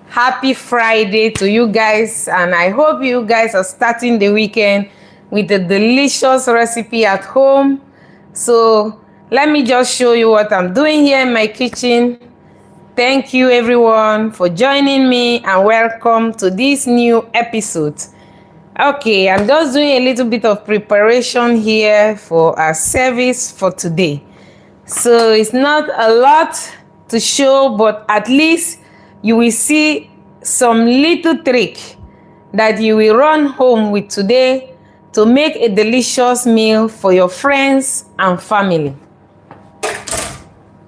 Happy Friday to you guys, and I hope you guys are starting the weekend with a delicious recipe at home. So let me just show you what I'm doing here in my kitchen. Thank you everyone for joining me and welcome to this new episode. Okay, I'm just doing a little bit of preparation here for our service for today. So it's not a lot to show, but at least you will see some little trick that you will run home with today to make a delicious meal for your friends and family.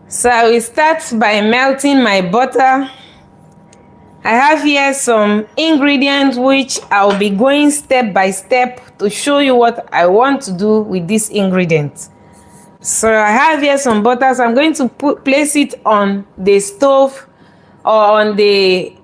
So I will start by melting my butter. I have here some ingredients which I'll be going step by step to show you what I want to do with these ingredients. So I have here some butter, so I'm going to place it on the stove or on the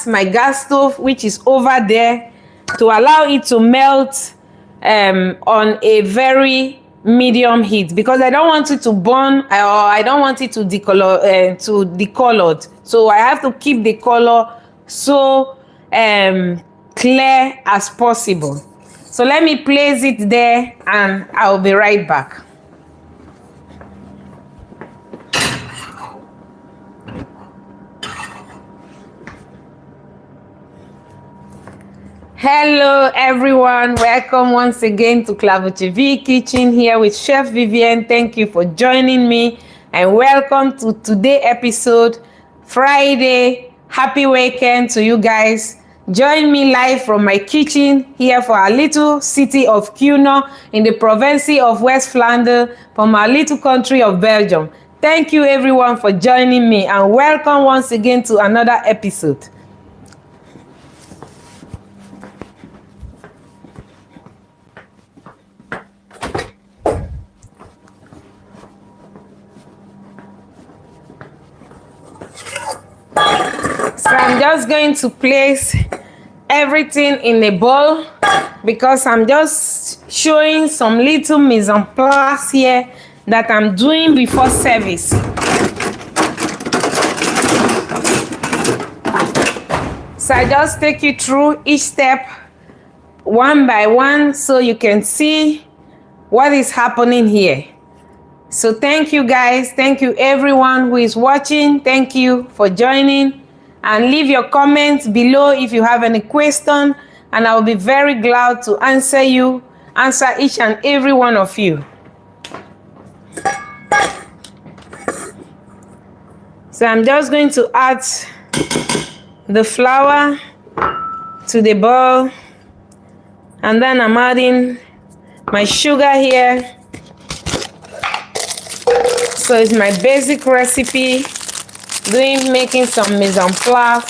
my gas stove, which is over there, to allow it to melt on a very medium heat, because I don't want it to burn or I don't want it to decolored. So I have to keep the color so clear as possible. So let me place it there and I'll be right back. Hello everyone, welcome once again to Klavertje Vier Kitchen here with Chef Viviane. Thank you for joining me and welcome to today's episode, Friday. Happy weekend to you guys. Join me live from my kitchen here for our little city of Cuisine in the province of West Flanders from our little country of Belgium. Thank you everyone for joining me and welcome once again to another episode. So I'm just going to place everything in a bowl because I'm just showing some little mise en place here that I'm doing before service. So I just take you through each step one by one so you can see what is happening here. So thank you guys. Thank you everyone who is watching. Thank you for joining. And leave your comments below if you have any question, and I'll be very glad to answer each and every one of you. So I'm just going to add the flour to the bowl, and then I'm adding my sugar here. So it's my basic recipe, making some mise en place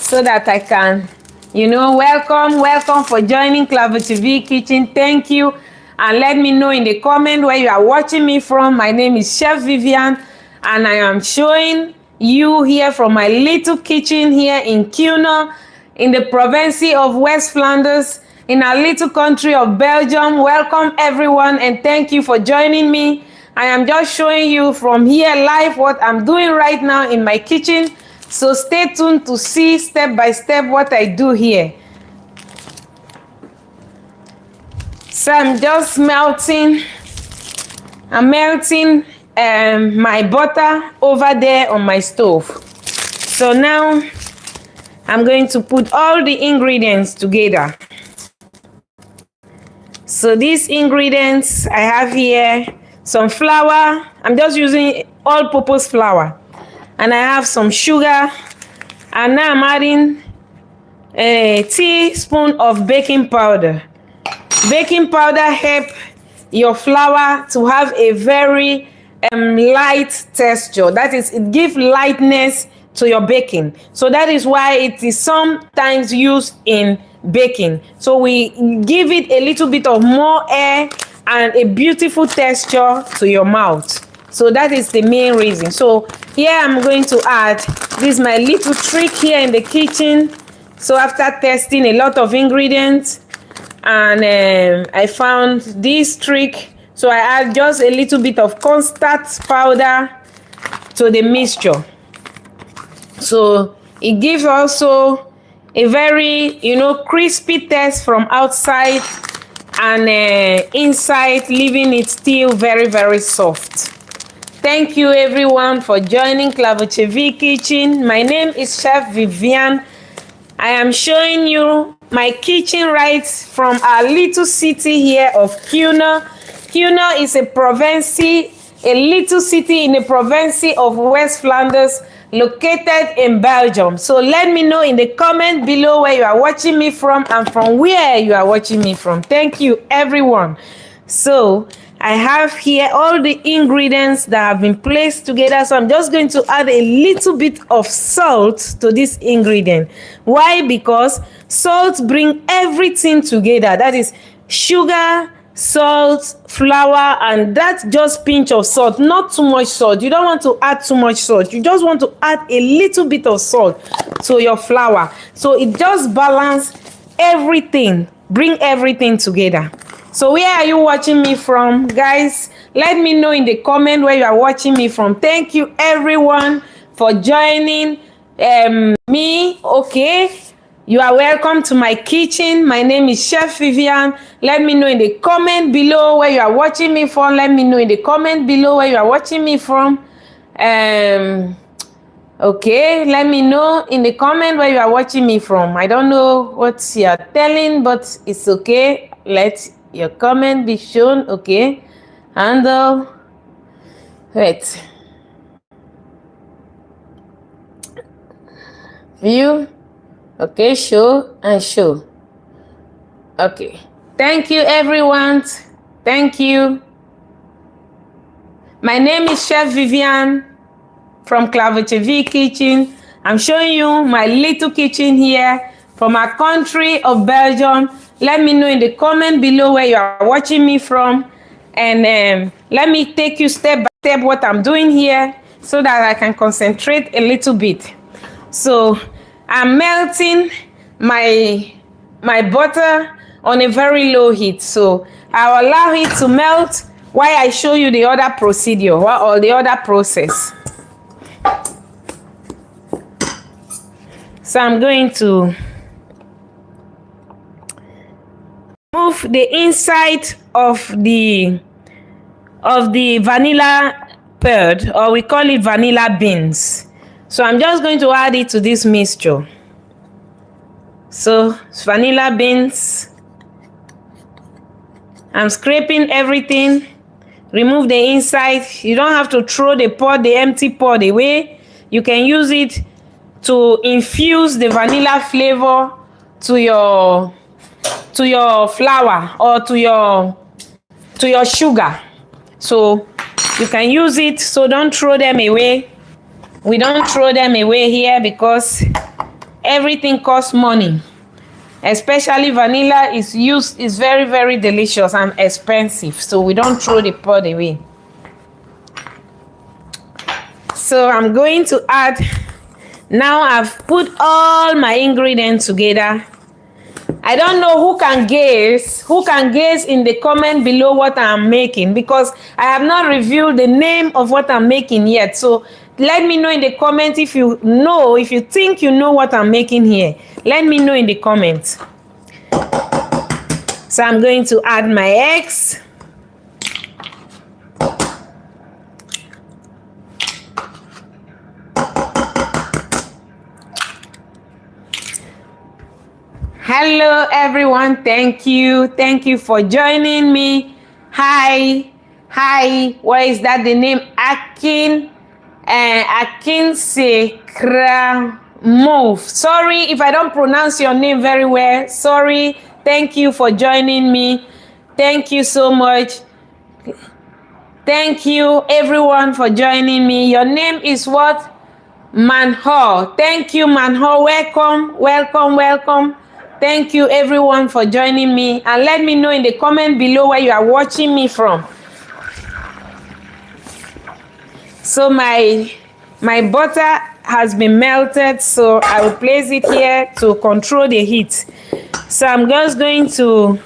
so that I can, welcome for joining Klavertje Vier Kitchen. Thank you, and let me know in the comment where you are watching me from. My name is Chef Viviane, and I am showing you here from my little kitchen here in Cuisine in the province of West Flanders in our little country of Belgium. Welcome everyone, and thank you for joining me. I am just showing you from here live what I'm doing right now in my kitchen. So stay tuned to see step by step what I do here. So I'm just melting my butter over there on my stove. So now I'm going to put all the ingredients together. So these ingredients I have here, some flour. I'm just using all-purpose flour, and I have some sugar, and now I'm adding a teaspoon of baking powder. Baking powder helps your flour to have a very light texture. That is, it gives lightness to your baking. So that is why it is sometimes used in baking. So we give it a little bit of more air and a beautiful texture to your mouth. So that is the main reason. So here I'm going to add, this is my little trick here in the kitchen. So after testing a lot of ingredients, and I found this trick. So I add just a little bit of cornstarch powder to the mixture. So it gives also a very, crispy taste from outside and inside, leaving it still very, very soft. Thank you everyone for joining Klavertje Vier Kitchen. My name is Chef Viviane. I am showing you my kitchen right from our little city here of Cuisine. Cuisine is a little city in the province of West Flanders, located in Belgium. So let me know in the comment below where you are watching me from and from where you are watching me from. Thank you everyone. So I have here all the ingredients that have been placed together. So I'm just going to add a little bit of salt to this ingredient. Why? Because salt brings everything together. That is sugar, salt, flour, and that's just pinch of salt. Not too much salt. You don't want to add too much salt. You just want to add a little bit of salt to your flour. So it just balance everything, bring everything together. So where are you watching me from, guys? Let me know in the comment where you are watching me from. Thank you everyone for joining me. Okay, you are welcome to my kitchen. My name is Chef Viviane. Let me know in the comment below where you are watching me from. Let me know in the comment below where you are watching me from. Okay, let me know in the comment where you are watching me from. I don't know what you are telling, but it's okay. Let your comment be shown. Okay, and wait, view. Okay, show and show. Okay, thank you everyone. Thank you. My name is Chef Viviane from Klavertje Vier Kitchen. I'm showing you my little kitchen here from our country of Belgium. Let me know in the comment below where you are watching me from, and let me take you step by step what I'm doing here so that I can concentrate a little bit. So I'm melting my butter on a very low heat. So I'll allow it to melt while I show you the other procedure or the other process. So I'm going to remove the inside of the vanilla pod, or we call it vanilla beans. So I'm just going to add it to this mixture. So vanilla beans. I'm scraping everything. Remove the inside. You don't have to throw the empty pod away. You can use it to infuse the vanilla flavor to your flour or to your sugar. So you can use it. So don't throw them away. We don't throw them away here because everything costs money. Especially vanilla is very, very delicious and expensive. So we don't throw the pod away. So I'm going to add, now I've put all my ingredients together. I don't know who can guess in the comment below what I'm making, because I have not revealed the name of what I'm making yet. So let me know in the comment if you think you know what I'm making here. Let me know in the comments. So I'm going to add my eggs. Hello everyone, thank you for joining me. Hi, what is that, the name? Akinsekramov. Sorry if I don't pronounce your name very well. Sorry. Thank you for joining me. Thank you so much. Thank you everyone for joining me. Your name is what? Manho. Thank you, Manho. Welcome. Thank you everyone for joining me, and let me know in the comment below where you are watching me from. So my butter has been melted, so I will place it here to control the heat. So I'm just going to,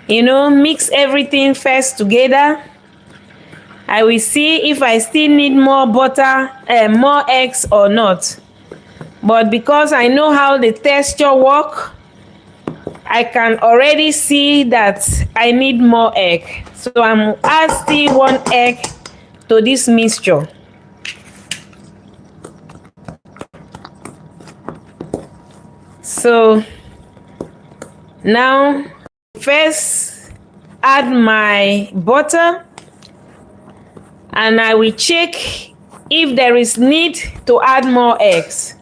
mix everything first together. I will see if I still need more butter and more eggs or not. but because I know how the texture work, I can already see that I need more egg. So I'm adding 1 egg to this mixture. So now first add my butter, and I will check if there is need to add more eggs.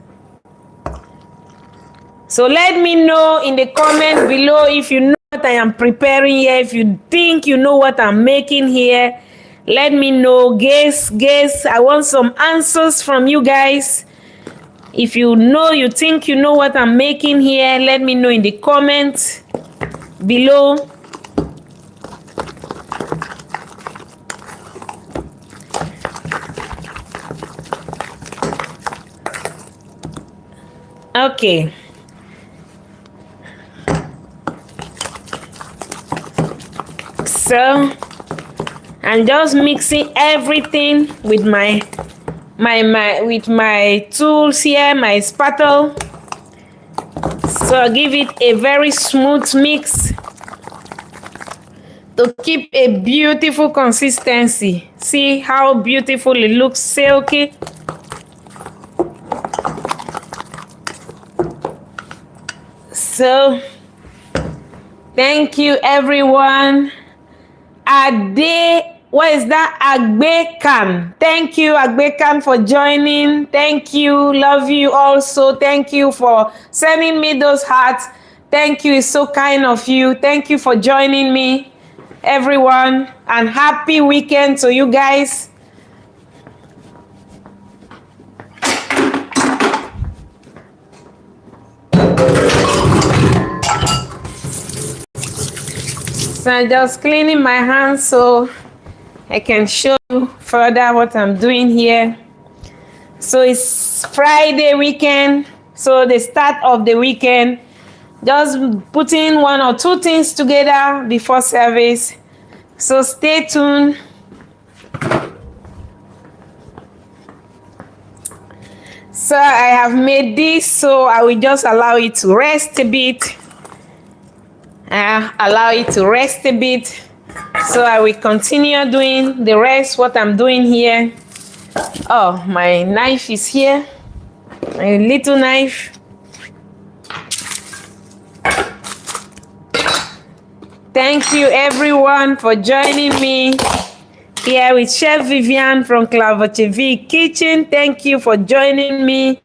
So let me know in the comment below if you know what I am preparing here. If you think you know what I'm making here, let me know. Guess. I want some answers from you guys. If you know, you think you know what I'm making here, let me know in the comments below. Okay. So I'm just mixing everything with my tools here, my spatula. So I'll give it a very smooth mix to keep a beautiful consistency. See how beautiful it looks, silky. So thank you everyone. What is that? Agbekan. Thank you, Agbekan, for joining. Thank you. Love you also. Thank you for sending me those hearts. Thank you. It's so kind of you. Thank you for joining me, everyone. And happy weekend to you guys. So I'm just cleaning my hands so I can show you further what I'm doing here. So it's Friday weekend, so the start of the weekend. Just putting 1 or 2 things together before service. So stay tuned. So I have made this, so I will just allow it to rest a bit. Allow it to rest a bit. So I will continue doing the rest, what I'm doing here. Oh, my knife is here. My little knife. Thank you everyone for joining me here with Chef Viviane from Klavertje Vier Kitchen. Thank you for joining me.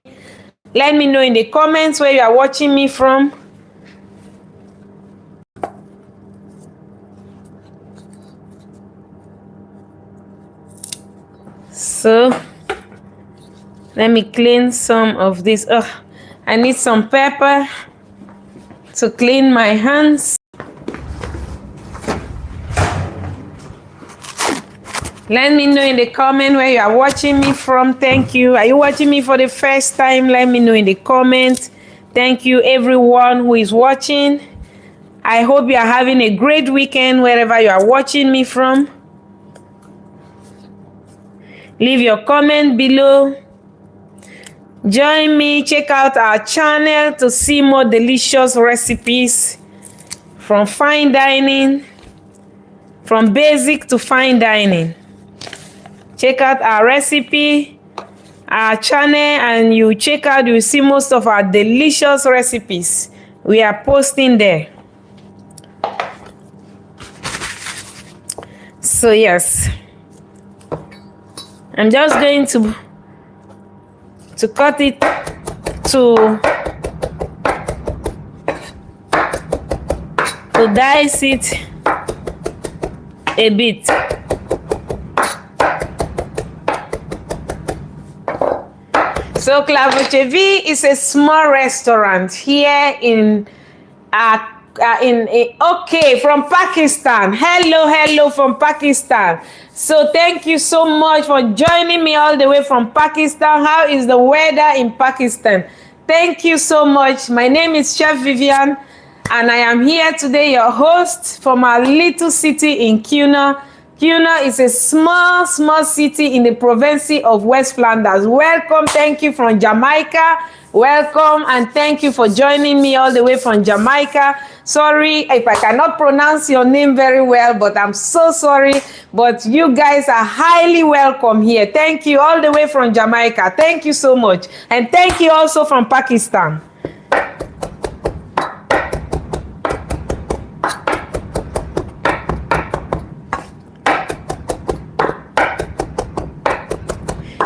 Let me know in the comments where you are watching me from. So let me clean some of this. Oh, I need some pepper to clean my hands. Let me know in the comment where you are watching me from. Thank you. Are you watching me for the first time? Let me know in the comments. Thank you everyone who is watching. I hope you are having a great weekend wherever you are watching me from. Leave your comment below. Join me. Check out our channel to see more delicious recipes from fine dining, from basic to fine dining. Check out our recipe, our channel, and you check out, you see most of our delicious recipes we are posting there. So yes, I'm just going to cut it to dice it a bit. So Klavertje Vier is a small restaurant here in from Pakistan. Hello from Pakistan. So thank you so much for joining me all the way from Pakistan. How is the weather in Pakistan? Thank you so much. My name is Chef Viviane, and I am here today, your host from our little city in Cuisine. Cuisine is a small city in the province of West Flanders. Welcome, thank you from Jamaica. Welcome and thank you for joining me all the way from Jamaica. Sorry if I cannot pronounce your name very well, but I'm so sorry. But you guys are highly welcome here. Thank you all the way from Jamaica. Thank you so much. And thank you also from Pakistan.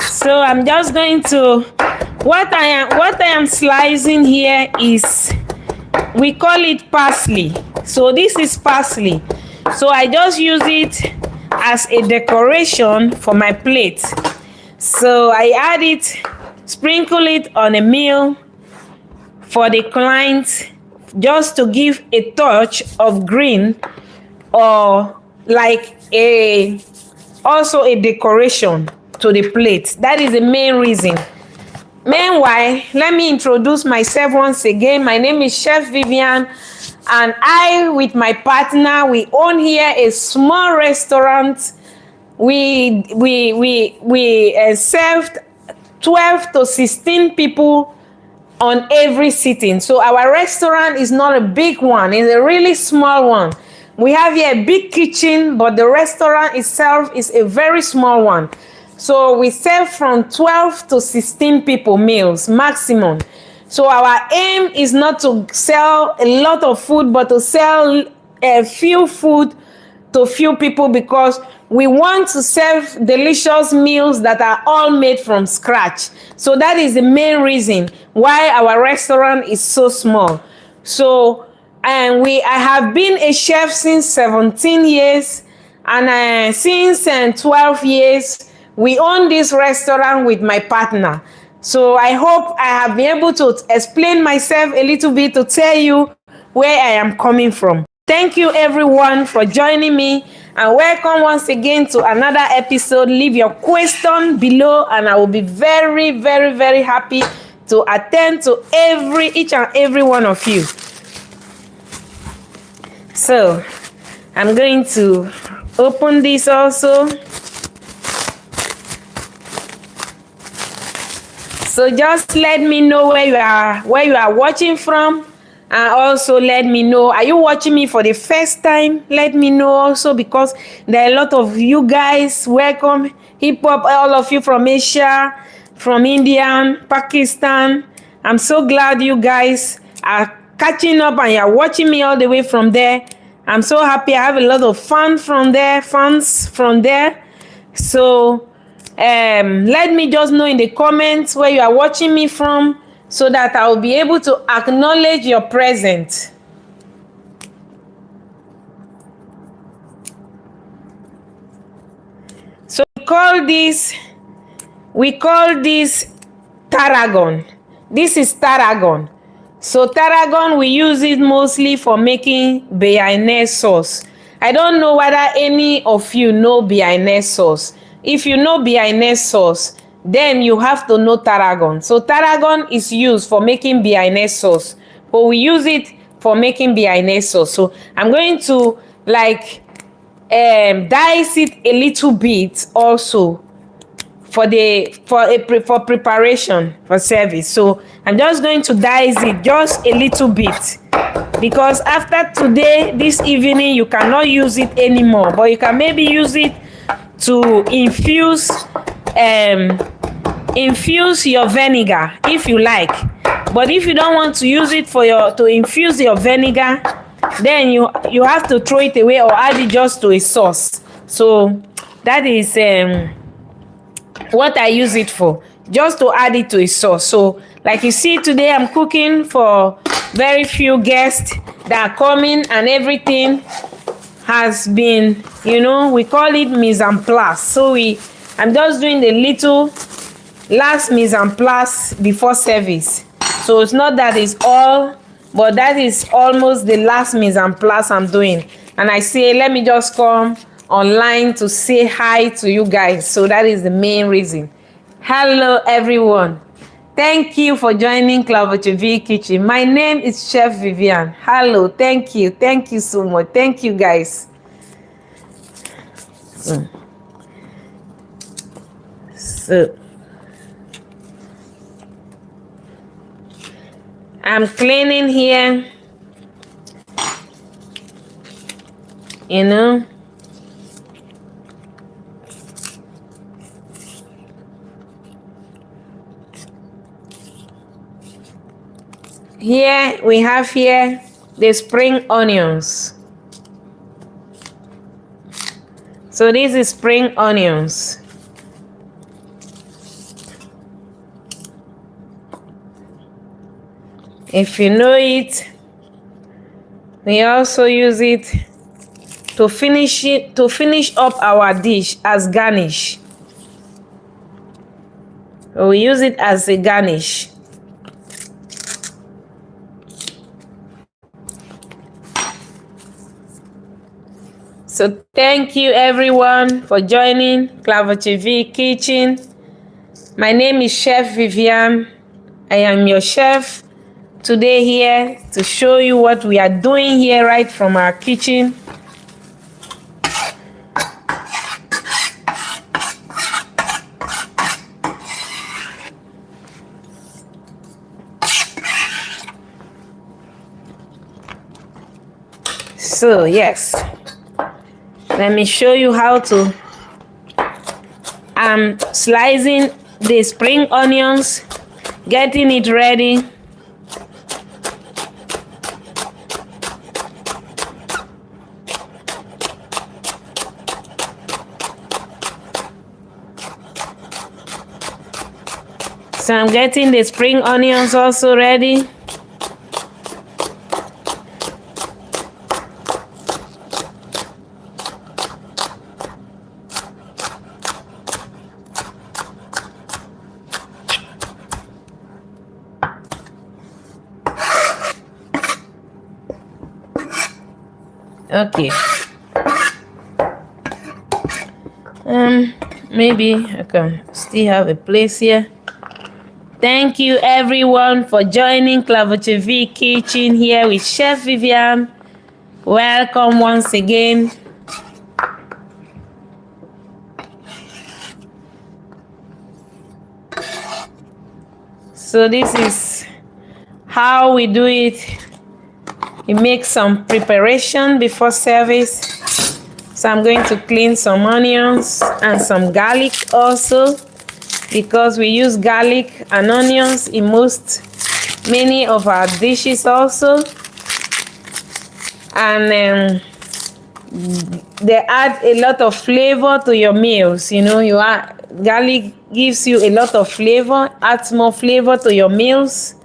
So I'm just going to, what I am slicing here is, we call it parsley. So this is parsley. So I just use it as a decoration for my plate. So I add it, sprinkle it on a meal for the client, just to give a touch of green, or like also a decoration to the plate. That is the main reason. Meanwhile, let me introduce myself once again. My name is Chef Viviane, and I, with my partner, we own here a small restaurant. We served 12 to 16 people on every sitting. So our restaurant is not a big one, it's a really small one. We have here a big kitchen, but the restaurant itself is a very small one. So we serve from 12 to 16 people meals maximum. So our aim is not to sell a lot of food, but to sell a few food to few people, because we want to serve delicious meals that are all made from scratch. So that is the main reason why our restaurant is so small. So, and I have been a chef since 17 years, and since 12 years, we own this restaurant with my partner. So I hope I have been able to explain myself a little bit, to tell you where I am coming from. Thank you everyone for joining me, and welcome once again to another episode. Leave your question below and I will be very, very, very happy to attend to each and every one of you. So I'm going to open this also. So just let me know where you are watching from, and also let me know, are you watching me for the first time? Let me know also, because there are a lot of you guys. Welcome, hip hop, all of you from Asia, from India, Pakistan. I'm so glad you guys are catching up and you're watching me all the way from there. I'm so happy. I have a lot of fans from there. So let me just know in the comments where you are watching me from, so that I will be able to acknowledge your presence. So we call this tarragon. This is tarragon. So tarragon, we use it mostly for making béarnaise sauce. I don't know whether any of you know béarnaise sauce. If you know béarnaise sauce, then you have to know tarragon. So tarragon is used for making béarnaise sauce, but we use it for making béarnaise sauce. So I'm going to dice it a little bit also for preparation for service. So I'm just going to dice it just a little bit, because after today, this evening, you cannot use it anymore, but you can maybe use it to infuse your vinegar if you like. But if you don't want to use it to infuse your vinegar, then you have to throw it away or add it just to a sauce. So that is what I use it for, just to add it to a sauce. So like you see, today I'm cooking for very few guests that are coming, and everything has been, we call it mise en place. So I'm just doing the little last mise en place before service. So it's not that it's all, but that is almost the last mise en place I'm doing. And I say, let me just come online to say hi to you guys. So that is the main reason. Hello everyone. Thank you for joining Klavertje Vier Kitchen. My name is Chef Viviane. Hello, thank you so much. Thank you guys. So I'm cleaning here, you know. Here we have here the spring onions. So this is spring onions. If you know it, we also use it to finish up our dish as garnish. We use it as a garnish. So thank you everyone for joining Klavertje Vier Kitchen. My name is Chef Viviane. I am your chef today here to show you what we are doing here right from our kitchen. So yes, let me show you how to slicing the spring onions, getting it ready. So I'm getting the spring onions also ready. Okay. Maybe I can still have a place here. Thank you everyone for joining Klavertje Vier Kitchen here with Chef Viviane. Welcome once again. So this is how we do it. We make some preparation before service. So I'm going to clean some onions and some garlic also, because we use garlic and onions in many of our dishes also. And they add a lot of flavor to your meals. You know, garlic gives you a lot of flavor, adds more flavor to your meals.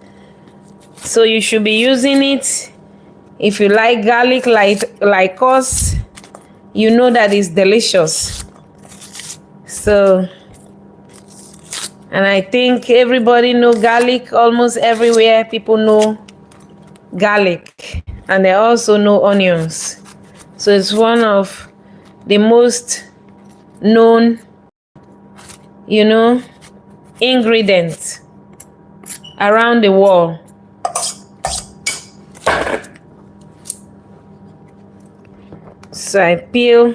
So you should be using it. If you like garlic like us, you know that it's delicious. So, and I think everybody know garlic. Almost everywhere people know garlic, and they also know onions. So it's one of the most known, you know, ingredients around the world. So I peel.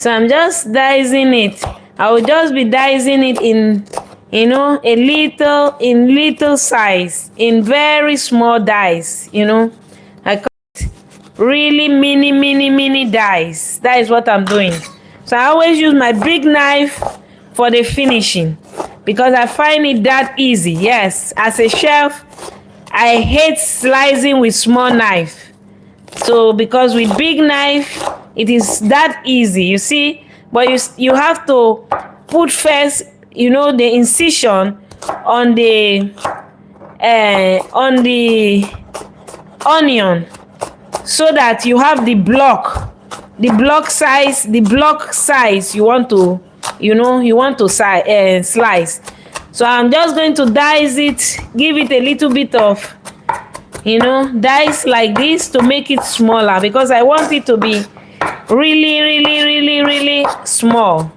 So I'm just dicing it. I will just be dicing it in, you know, in little size, in very small dice, you know. I call it really mini dice. That is what I'm doing. So I always use my big knife for the finishing, because I find it that easy. Yes, as a chef, I hate slicing with small knife. So because with big knife, it is that easy, you see. But you have to put first, you know, the incision on the onion, so that you have the block size you want to, you know, slice. So I'm just going to dice it, give it a little bit of, you know, dice like this to make it smaller, because I want it to be really small.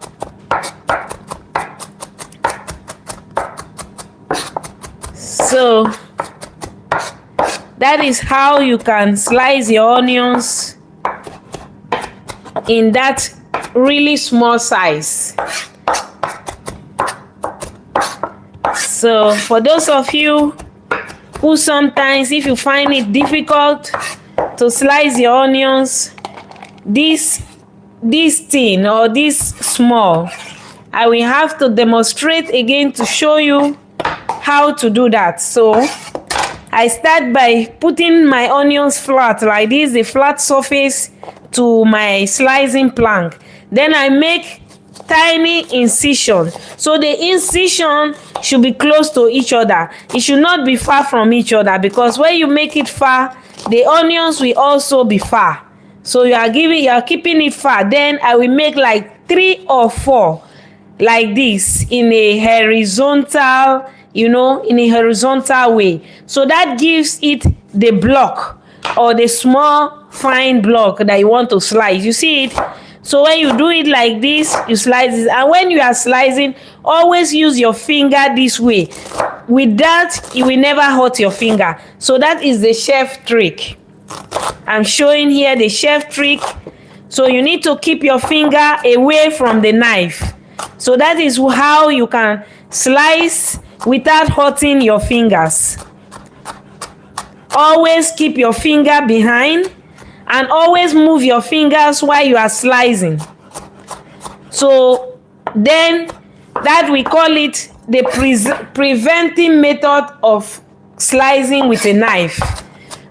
So that is how you can slice your onions in that really small size. So for those of you who sometimes, if you find it difficult to slice your onions this thin or this small, I will have to demonstrate again to show you how to do that. So I start by putting my onions flat like this, a flat surface to my slicing plank. Then I make tiny incision. So the incision should be close to each other. It should not be far from each other, because when you make it far, the onions will also be far. So you are keeping it far. Then I will make like 3 or 4 like this in a horizontal, in a horizontal way. So that gives it the block or the small fine block that you want to slice. You see it? So when you do it like this, you slice it. And when you are slicing, always use your finger this way. With that, it will never hurt your finger. So that is the chef trick. I'm showing here the chef trick. So you need to keep your finger away from the knife. So that is how you can slice without hurting your fingers. Always keep your finger behind and always move your fingers while you are slicing. So then that we call it the preventing method of slicing with a knife.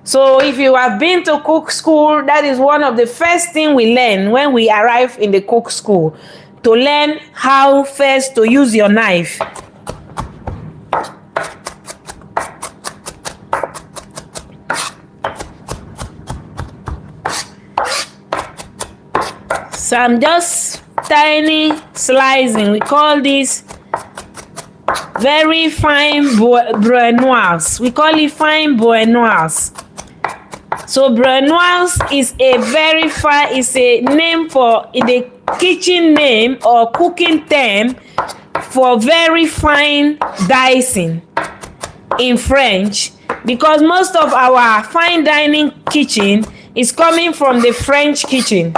So if you have been to cook school, that is one of the first things we learn when we arrive in the cook school, to learn how first to use your knife. So I'm just tiny slicing. We call this very fine brunoise. We call it fine brunoise. So brunoise is a very fine, is a name for the kitchen name or cooking term for very fine dicing in French, because most of our fine dining kitchen is coming from the French kitchen.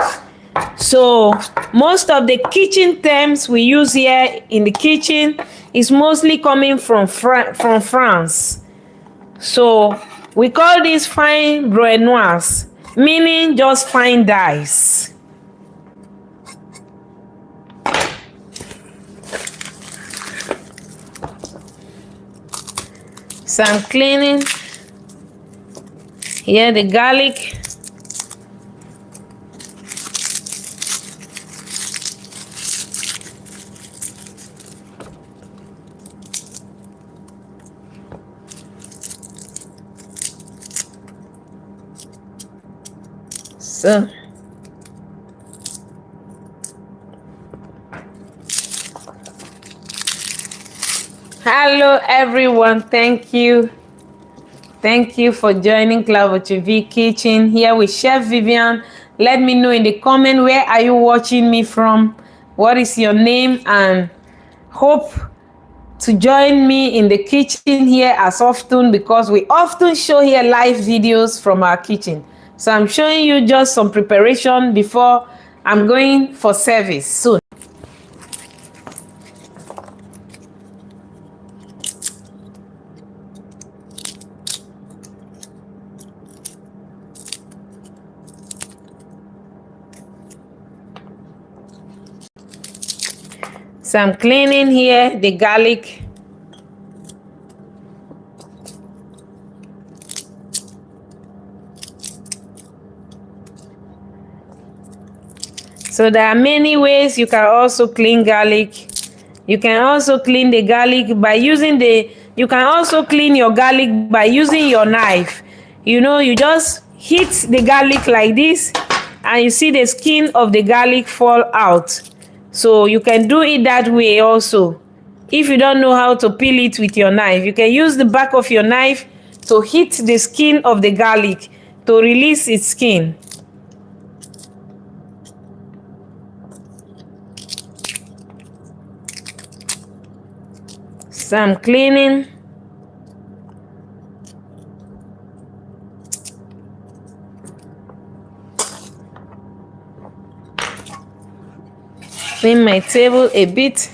So most of the kitchen terms we use here in the kitchen is mostly coming from France. So we call this fine brunoise, meaning just fine dice. So I'm cleaning here the garlic. So hello everyone, thank you for joining Klavertje Vier Kitchen here with Chef Viviane. Let me know in the comment, where are you watching me from, what is your name, and hope to join me in the kitchen here as often, because we often show here live videos from our kitchen. So I'm showing you just some preparation before I'm going for service soon. So I'm cleaning here the garlic. So there are many ways you can also clean garlic. You can also clean the garlic by using you can also clean your garlic by using your knife. You just hit the garlic like this and you see the skin of the garlic fall out. So you can do it that way also. If you don't know how to peel it with your knife, you can use the back of your knife to hit the skin of the garlic to release its skin. So I'm cleaning. Clean my table a bit.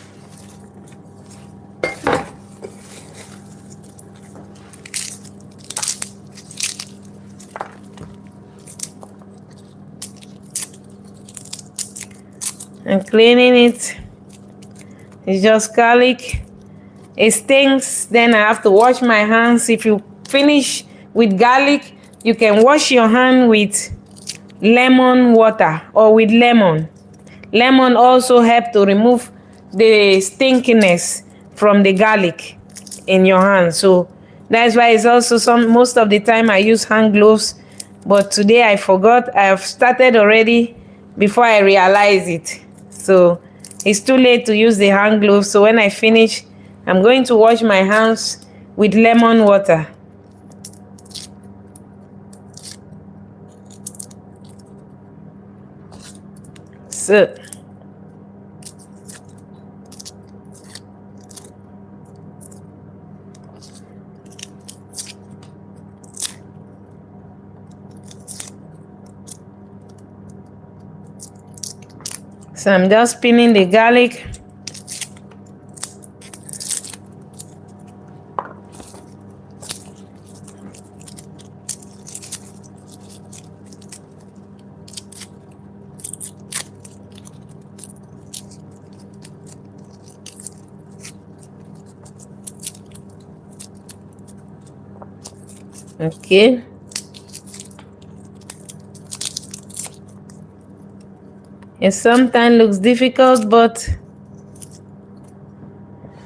and cleaning it. It's just garlic. It stinks, then I have to wash my hands. If you finish with garlic, you can wash your hand with lemon water or with lemon. Lemon also helps to remove the stinkiness from the garlic in your hand. So that's why it's also most of the time I use hand gloves, but today I forgot. I have started already before I realize it. So it's too late to use the hand gloves. So when I finish, I'm going to wash my hands with lemon water. So I'm just spinning the garlic. Okay. It sometimes looks difficult, but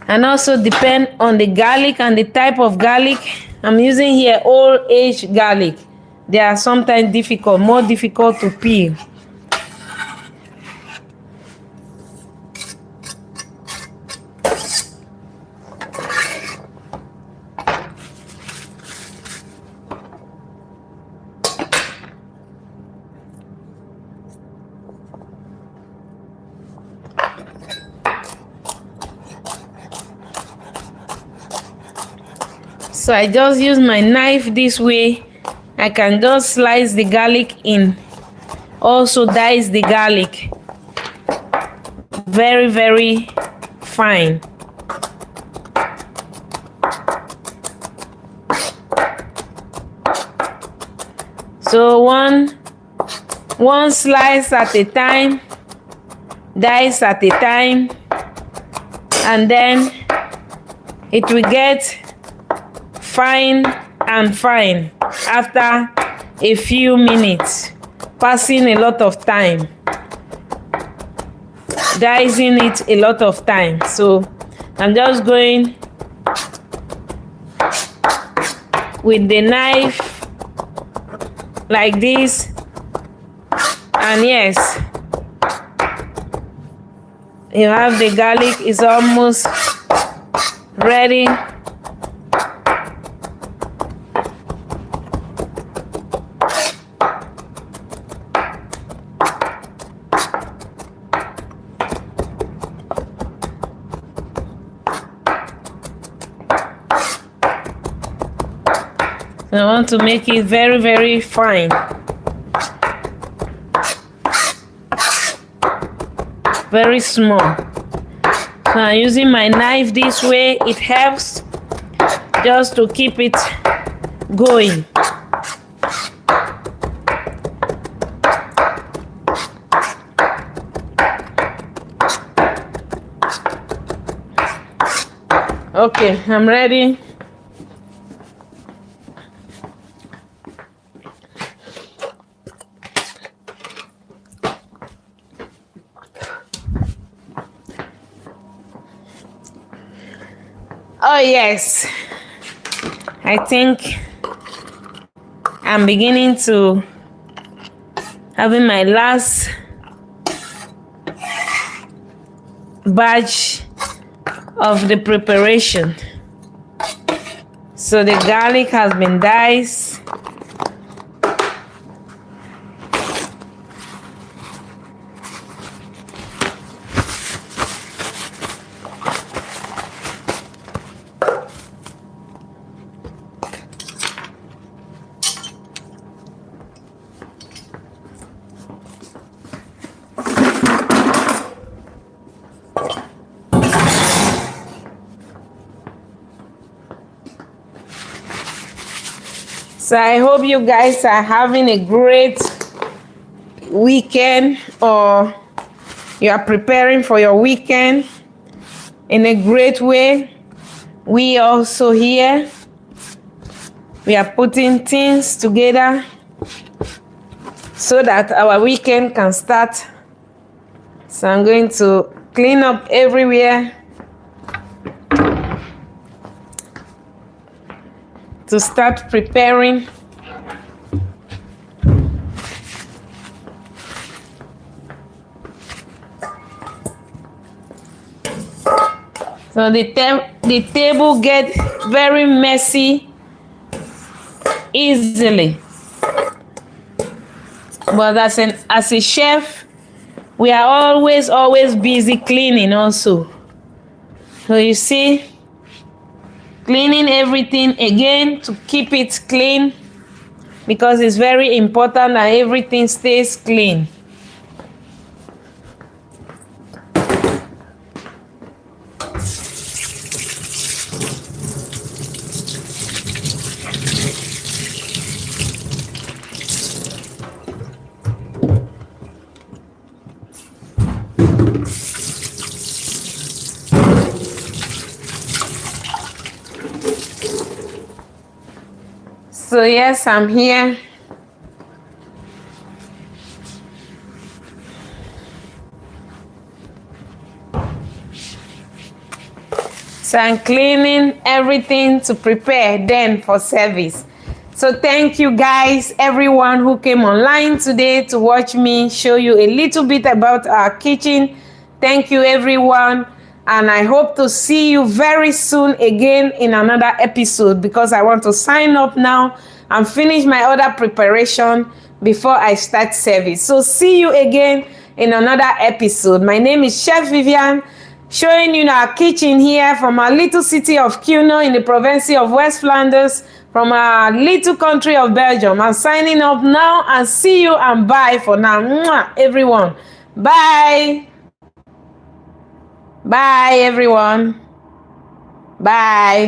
and also depend on the garlic and the type of garlic. I'm using here old age garlic. They are sometimes difficult, more difficult to peel. So I just use my knife this way. I can just slice the garlic in. Also dice the garlic. Very, very fine. So one slice at a time, dice at a time, and then it will get fine and fine after a few minutes, passing a lot of time, dicing it a lot of time. So I'm just going with the knife like this, and yes, you have the garlic is almost ready. I want to make it very, very fine. Very small. So I'm using my knife this way. It helps just to keep it going. Okay, I'm ready. Oh yes, I think I'm beginning to having my last batch of the preparation. So the garlic has been diced. So I hope you guys are having a great weekend or You are preparing for your weekend in a great way. We also here, we are putting things together so that our weekend can start. So I'm going to clean up everywhere to start preparing. So the table gets very messy easily. But as a chef, we are always busy cleaning also. So you see, cleaning everything again to keep it clean, because it's very important that everything stays clean. So yes, I'm here. So I'm cleaning everything to prepare then for service. So thank you guys, everyone who came online today to watch me show you a little bit about our kitchen. Thank you everyone. And I hope to see you very soon again in another episode, because I want to sign up now and finish my other preparation before I start service. So see you again in another episode. My name is Chef Viviane, showing you our kitchen here from our little city of Cuno in the province of West Flanders, from our little country of Belgium. I'm signing up now, and see you and bye for now. Mwah, everyone. Bye. Bye, everyone. Bye.